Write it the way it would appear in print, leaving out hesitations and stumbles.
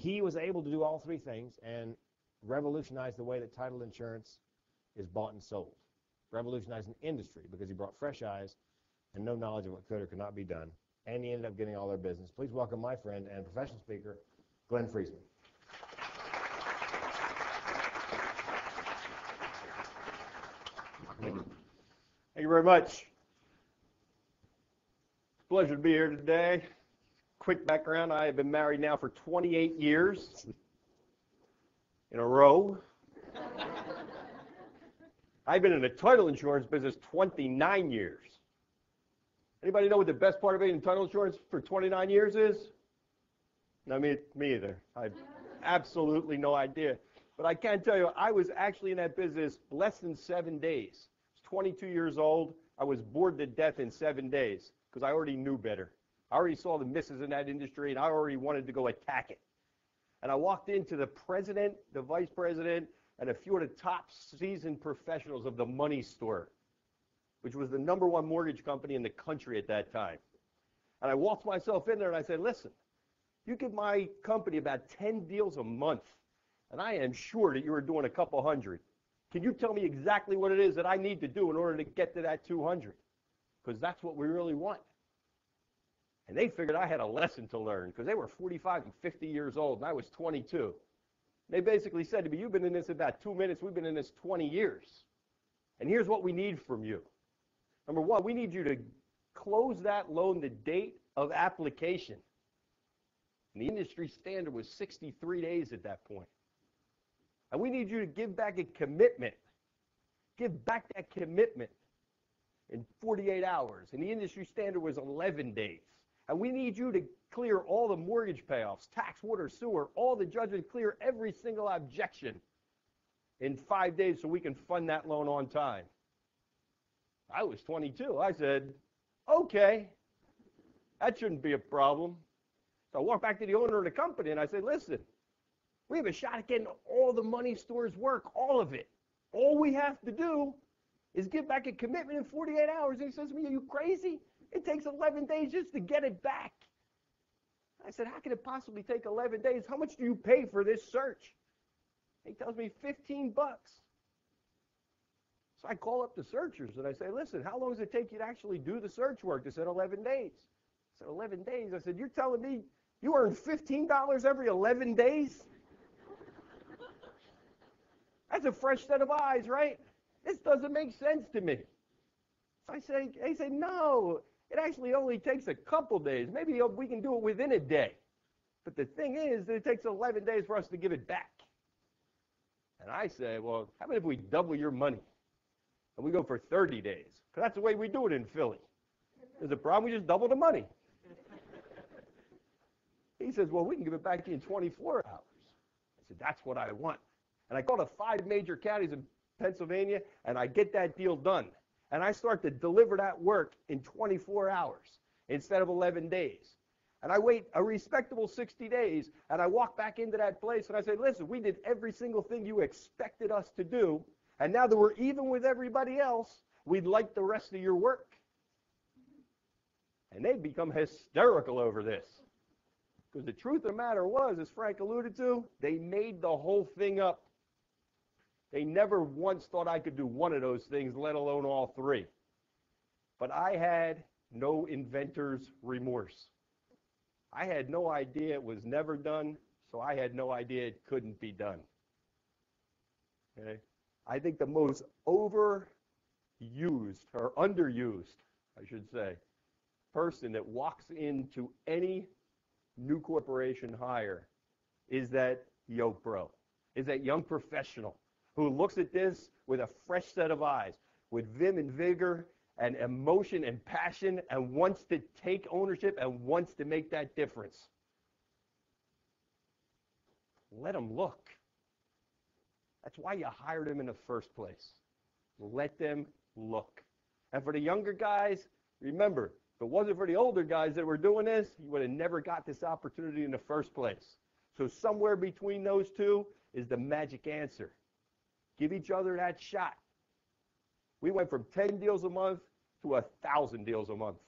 he was able to do all three things and revolutionize the way that title insurance is bought and sold. Revolutionized an industry because he brought fresh eyes and no knowledge of what could or could not be done. And he ended up getting all their business. Please welcome my friend and professional speaker, Glenn Freezman. Thank you very much. Pleasure to be here today. Quick background, I have been married now for 28 years in a row. I've been in the title insurance business 29 years. Anybody know what the best part of being in title insurance for 29 years is? No, me either. I have absolutely no idea. But I can tell you, I was actually in that business less than 7 days. I was 22 years old. I was bored to death in 7 days because I already knew better. I already saw the misses in that industry, and I already wanted to go attack it. And I walked into the president, the vice president, and a few of the top seasoned professionals of the Money Store, which was the #1 mortgage company in the country at that time. And I walked myself in there and I said, listen, you give my company about 10 deals a month, and I am sure that you are doing a couple hundred. Can you tell me exactly what it is that I need to do in order to get to that 200? Because that's what we really want. And they figured I had a lesson to learn because they were 45 and 50 years old, and I was 22. They basically said to me, you've been in this about 2 minutes. We've been in this 20 years. And here's what we need from you. Number one, we need you to close that loan the date of application. And the industry standard was 63 days at that point. And we need you to give back a commitment. Give back that commitment in 48 hours. And the industry standard was 11 days. And we need you to clear all the mortgage payoffs, tax, water, sewer, all the judgment, clear every single objection in 5 days so we can fund that loan on time. I was 22. I said, okay, that shouldn't be a problem. So I walked back to the owner of the company and I said, listen, we have a shot at getting all the Money Store's work, all of it. All we have to do is give back a commitment in 48 hours. And he says to me, are you crazy? It takes 11 days just to get it back. I said, how can it possibly take 11 days? How much do you pay for this search? He tells me $15. So I call up the searchers and I say, listen, how long does it take you to actually do the search work? They said 11 days. I said, 11 days? I said, you're telling me you earn $15 every 11 days? That's a fresh set of eyes, right? This doesn't make sense to me. So they say, no, it actually only takes a couple days. Maybe we can do it within a day. But the thing is that it takes 11 days for us to give it back. And I say, well, how about if we double your money? And we go for 30 days. Because that's the way we do it in Philly. There's a problem, we just double the money. He says, well, we can give it back to you in 24 hours. I said, that's what I want. And I called up 5 major counties in Pennsylvania, and I get that deal done. And I start to deliver that work in 24 hours instead of 11 days. And I wait a respectable 60 days, and I walk back into that place, and I say, listen, we did every single thing you expected us to do, and now that we're even with everybody else, we'd like the rest of your work. And they become hysterical over this. Because the truth of the matter was, as Frank alluded to, they made the whole thing up. They never once thought I could do one of those things, let alone all 3. But I had no inventor's remorse. I had no idea it was never done, so I had no idea it couldn't be done. Okay? I think the most overused, or underused, I should say, person that walks into any new corporation hire is that yoke bro, is that young professional who looks at this with a fresh set of eyes, with vim and vigor and emotion and passion, and wants to take ownership and wants to make that difference. Let them look. That's why you hired them in the first place. Let them look. And for the younger guys, remember, if it wasn't for the older guys that were doing this, you would have never got this opportunity in the first place. So somewhere between those two is the magic answer. Give each other that shot. We went from 10 deals a month to 1,000 deals a month.